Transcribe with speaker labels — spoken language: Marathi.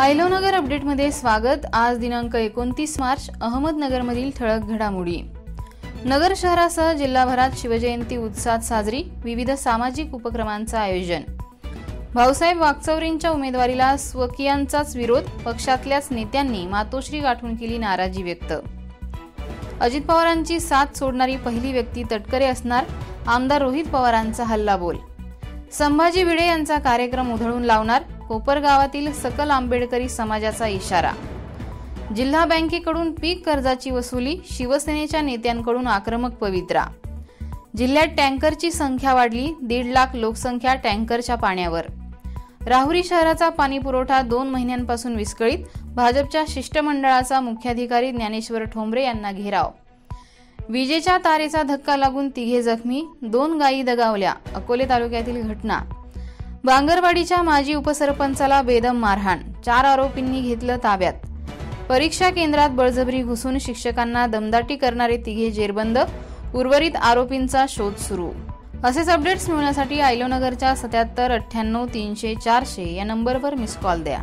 Speaker 1: आयलोनगर अपडेटमध्ये स्वागत। आज दिनांक 29 मार्च अहमदनगरमधील ठळक घडामोडी। नगर शहरासह जिल्हाभरात शिवजयंती उत्साहात साजरी, विविध सामाजिक उपक्रमांचे आयोजन। भाऊसाहेब वागचौरेंच्या उमेदवारीला स्वकीयांचाच विरोध, पक्षातल्याच नेत्यांनी मातोश्री गाठून केली नाराजी व्यक्त। अजित पवारांची साथ सोडणारी पहिली व्यक्ती तटकरे असणार, आमदार रोहित पवारांचा हल्लाबोल। संभाजी भिडे यांचा कार्यक्रम उधळून लावणार, कोपरगावातील सकल आंबेडकरी समाजाचा इशारा। जिल्हा बँकेकडून पीक कर्जाची वसुली, शिवसेनेच्या नेत्यांकडून आक्रमक पवित्रा। जिल्ह्यात टँकरची संख्या वाढली, 1.5 लाख लोकसंख्या टँकरच्या पाण्यावर। राहुरी शहराचा पाणी पुरवठा 2 महिन्यांपासून विस्कळीत, भाजपच्या शिष्टमंडळाचा मुख्याधिकारी ज्ञानेश्वर ठोंबरे यांना घेराव। विजेच्या तारेचा धक्का लागून 3 जखमी, 2 गायी दगावल्या, अकोले तालुक्यातील घटना। बांगरवाडीच्या माजी उपसरपंचाला बेदम मारहाण, 4 आरोपींनी घेतलं ताब्यात। परीक्षा केंद्रात बळजबरी घुसून शिक्षकांना दमदाटी करणारे 3 जेरबंद, उर्वरित आरोपींचा शोध सुरू। असेच अपडेट्स मिळवण्यासाठी आयलोनगरच्या 77 98 300 400 या नंबरवर मिस कॉल द्या।